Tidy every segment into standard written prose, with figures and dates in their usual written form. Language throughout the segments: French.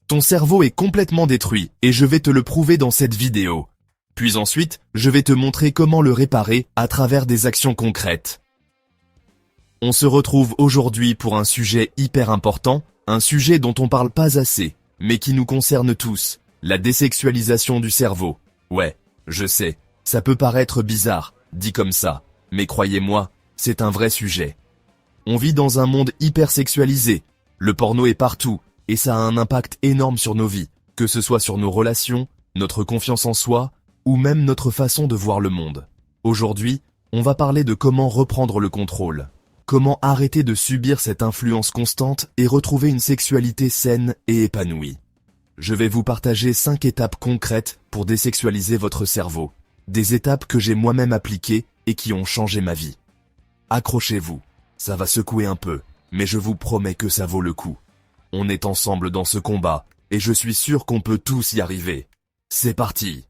Ton cerveau est complètement détruit et je vais te le prouver dans cette vidéo. Puis ensuite, je vais te montrer comment le réparer à travers des actions concrètes. On se retrouve aujourd'hui pour un sujet hyper important, un sujet dont on parle pas assez, mais qui nous concerne tous, la désexualisation du cerveau. Ouais, je sais, ça peut paraître bizarre, dit comme ça, mais croyez-moi, c'est un vrai sujet. On vit dans un monde hyper sexualisé, le porno est partout, et ça a un impact énorme sur nos vies, que ce soit sur nos relations, notre confiance en soi, ou même notre façon de voir le monde. Aujourd'hui, on va parler de comment reprendre le contrôle. Comment arrêter de subir cette influence constante et retrouver une sexualité saine et épanouie. Je vais vous partager 5 étapes concrètes pour désexualiser votre cerveau. Des étapes que j'ai moi-même appliquées et qui ont changé ma vie. Accrochez-vous, ça va secouer un peu, mais je vous promets que ça vaut le coup. On est ensemble dans ce combat, et je suis sûr qu'on peut tous y arriver. C'est parti!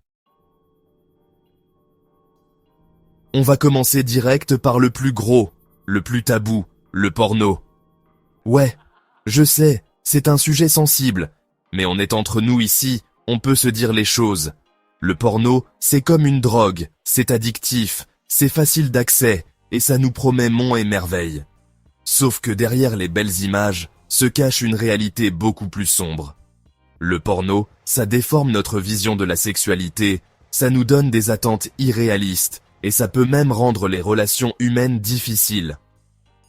On va commencer direct par le plus gros, le plus tabou, le porno. Ouais, je sais, c'est un sujet sensible, mais on est entre nous ici, on peut se dire les choses. Le porno, c'est comme une drogue, c'est addictif, c'est facile d'accès, et ça nous promet monts et merveilles. Sauf que derrière les belles images, se cache une réalité beaucoup plus sombre. Le porno, ça déforme notre vision de la sexualité, ça nous donne des attentes irréalistes, et ça peut même rendre les relations humaines difficiles.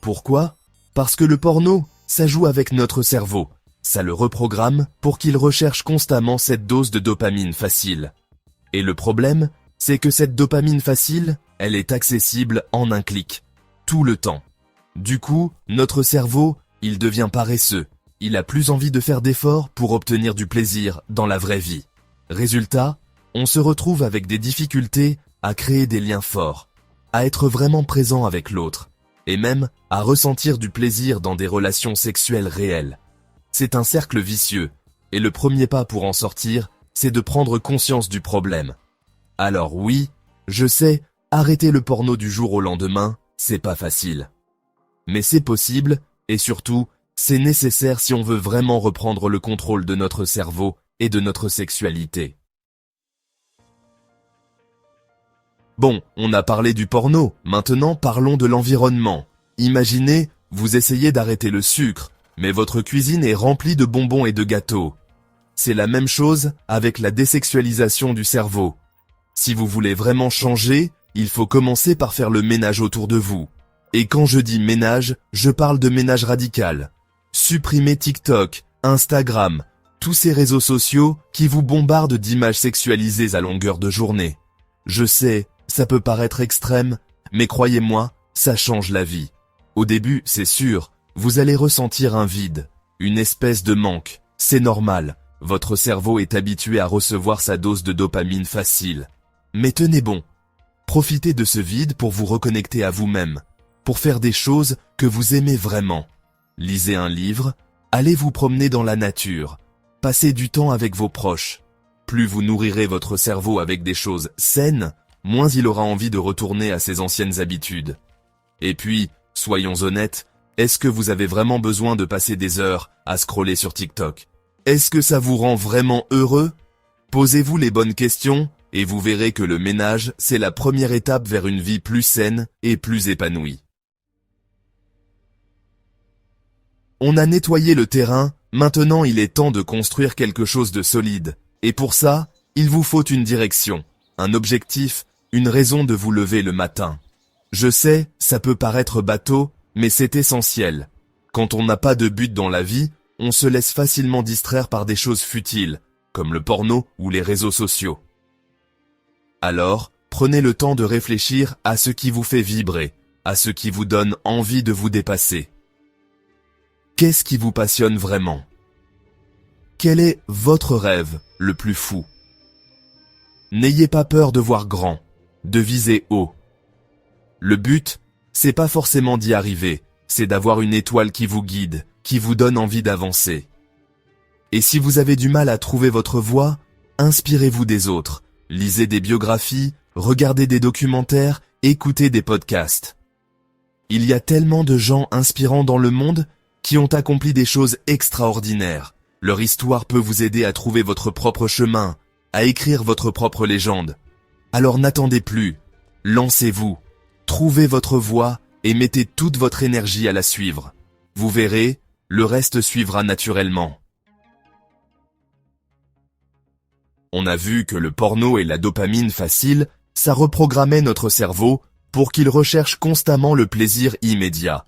Pourquoi ? Parce que le porno, ça joue avec notre cerveau, ça le reprogramme pour qu'il recherche constamment cette dose de dopamine facile. Et le problème, c'est que cette dopamine facile, elle est accessible en un clic, tout le temps. Du coup, notre cerveau, il devient paresseux, il a plus envie de faire d'efforts pour obtenir du plaisir dans la vraie vie. Résultat, on se retrouve avec des difficultés à créer des liens forts, à être vraiment présent avec l'autre, et même à ressentir du plaisir dans des relations sexuelles réelles. C'est un cercle vicieux, et le premier pas pour en sortir, c'est de prendre conscience du problème. Alors oui, je sais, arrêter le porno du jour au lendemain, c'est pas facile. Mais c'est possible, et surtout, c'est nécessaire si on veut vraiment reprendre le contrôle de notre cerveau et de notre sexualité. Bon, on a parlé du porno, maintenant parlons de l'environnement. Imaginez, vous essayez d'arrêter le sucre, mais votre cuisine est remplie de bonbons et de gâteaux. C'est la même chose avec la désexualisation du cerveau. Si vous voulez vraiment changer, il faut commencer par faire le ménage autour de vous. Et quand je dis ménage, je parle de ménage radical. Supprimez TikTok, Instagram, tous ces réseaux sociaux qui vous bombardent d'images sexualisées à longueur de journée. Je sais, ça peut paraître extrême, mais croyez-moi, ça change la vie. Au début, c'est sûr, vous allez ressentir un vide, une espèce de manque. C'est normal, votre cerveau est habitué à recevoir sa dose de dopamine facile. Mais tenez bon, profitez de ce vide pour vous reconnecter à vous-même, pour faire des choses que vous aimez vraiment. Lisez un livre, allez vous promener dans la nature, passez du temps avec vos proches. Plus vous nourrirez votre cerveau avec des choses saines, moins il aura envie de retourner à ses anciennes habitudes. Et puis, soyons honnêtes, est-ce que vous avez vraiment besoin de passer des heures à scroller sur TikTok ? Est-ce que ça vous rend vraiment heureux ? Posez-vous les bonnes questions et vous verrez que le ménage, c'est la première étape vers une vie plus saine et plus épanouie. On a nettoyé le terrain, maintenant il est temps de construire quelque chose de solide. Et pour ça, il vous faut une direction, un objectif, une raison de vous lever le matin. Je sais, ça peut paraître bateau, mais c'est essentiel. Quand on n'a pas de but dans la vie, on se laisse facilement distraire par des choses futiles, comme le porno ou les réseaux sociaux. Alors, prenez le temps de réfléchir à ce qui vous fait vibrer, à ce qui vous donne envie de vous dépasser. Qu'est-ce qui vous passionne vraiment ? Quel est votre rêve le plus fou ? N'ayez pas peur de voir grand, de viser haut. Le but, c'est pas forcément d'y arriver, c'est d'avoir une étoile qui vous guide, qui vous donne envie d'avancer. Et si vous avez du mal à trouver votre voie, inspirez-vous des autres, lisez des biographies, regardez des documentaires, écoutez des podcasts. Il y a tellement de gens inspirants dans le monde qui ont accompli des choses extraordinaires, Leur histoire peut vous aider à trouver votre propre chemin, à écrire votre propre légende. Alors n'attendez plus, lancez-vous, trouvez votre voie et mettez toute votre énergie à la suivre. Vous verrez, le reste suivra naturellement. On a vu que le porno et la dopamine facile, ça reprogrammait notre cerveau pour qu'il recherche constamment le plaisir immédiat.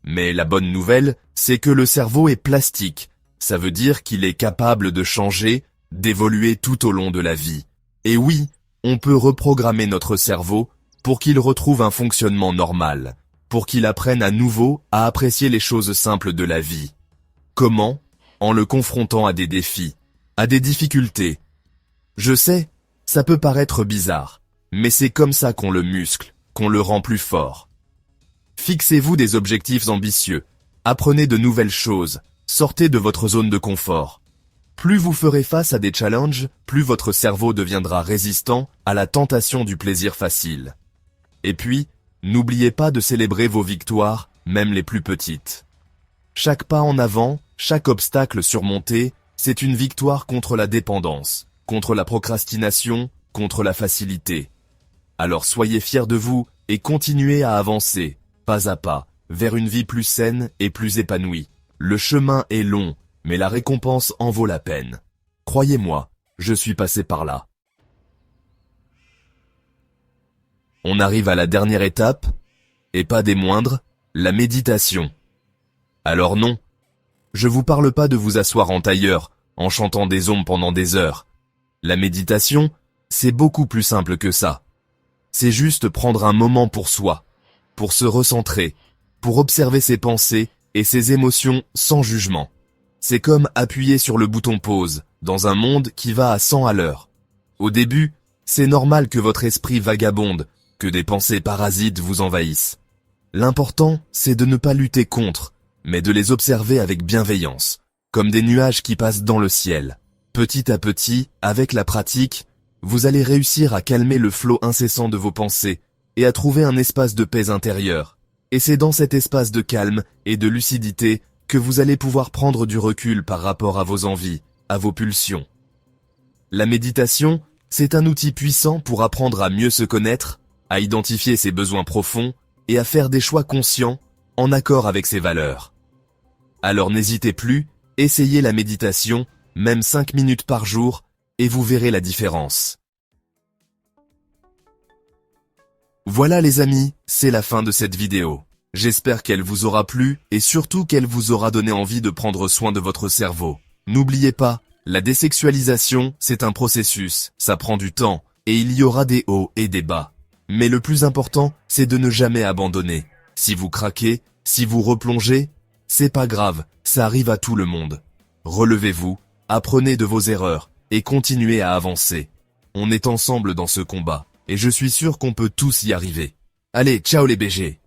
Mais la bonne nouvelle, c'est que le cerveau est plastique. Ça veut dire qu'il est capable de changer, d'évoluer tout au long de la vie. Et oui, on peut reprogrammer notre cerveau pour qu'il retrouve un fonctionnement normal, pour qu'il apprenne à nouveau à apprécier les choses simples de la vie. Comment? En le confrontant à des défis, à des difficultés. Je sais, ça peut paraître bizarre, mais c'est comme ça qu'on le muscle, qu'on le rend plus fort. Fixez-vous des objectifs ambitieux, apprenez de nouvelles choses, sortez de votre zone de confort. Plus vous ferez face à des challenges, plus votre cerveau deviendra résistant à la tentation du plaisir facile. Et puis, n'oubliez pas de célébrer vos victoires, même les plus petites. Chaque pas en avant, chaque obstacle surmonté, c'est une victoire contre la dépendance, contre la procrastination, contre la facilité. Alors soyez fiers de vous et continuez à avancer, pas à pas, vers une vie plus saine et plus épanouie. Le chemin est long, mais la récompense en vaut la peine. Croyez-moi, je suis passé par là. On arrive à la dernière étape, et pas des moindres, la méditation. Alors non, je vous parle pas de vous asseoir en tailleur, en chantant des ohms pendant des heures. La méditation, c'est beaucoup plus simple que ça. C'est juste prendre un moment pour soi, pour se recentrer, pour observer ses pensées et ses émotions sans jugement. C'est comme appuyer sur le bouton pause, dans un monde qui va à 100 à l'heure. Au début, c'est normal que votre esprit vagabonde, que des pensées parasites vous envahissent. L'important, c'est de ne pas lutter contre, mais de les observer avec bienveillance, comme des nuages qui passent dans le ciel. Petit à petit, avec la pratique, vous allez réussir à calmer le flot incessant de vos pensées et à trouver un espace de paix intérieure. Et c'est dans cet espace de calme et de lucidité que vous allez pouvoir prendre du recul par rapport à vos envies, à vos pulsions. La méditation, c'est un outil puissant pour apprendre à mieux se connaître, à identifier ses besoins profonds et à faire des choix conscients, en accord avec ses valeurs. Alors n'hésitez plus, essayez la méditation, même 5 minutes par jour, et vous verrez la différence. Voilà les amis, c'est la fin de cette vidéo. J'espère qu'elle vous aura plu et surtout qu'elle vous aura donné envie de prendre soin de votre cerveau. N'oubliez pas, la désexualisation, c'est un processus, ça prend du temps, et il y aura des hauts et des bas. Mais le plus important, c'est de ne jamais abandonner. Si vous craquez, si vous replongez, c'est pas grave, ça arrive à tout le monde. Relevez-vous, apprenez de vos erreurs, et continuez à avancer. On est ensemble dans ce combat, et je suis sûr qu'on peut tous y arriver. Allez, ciao les BG!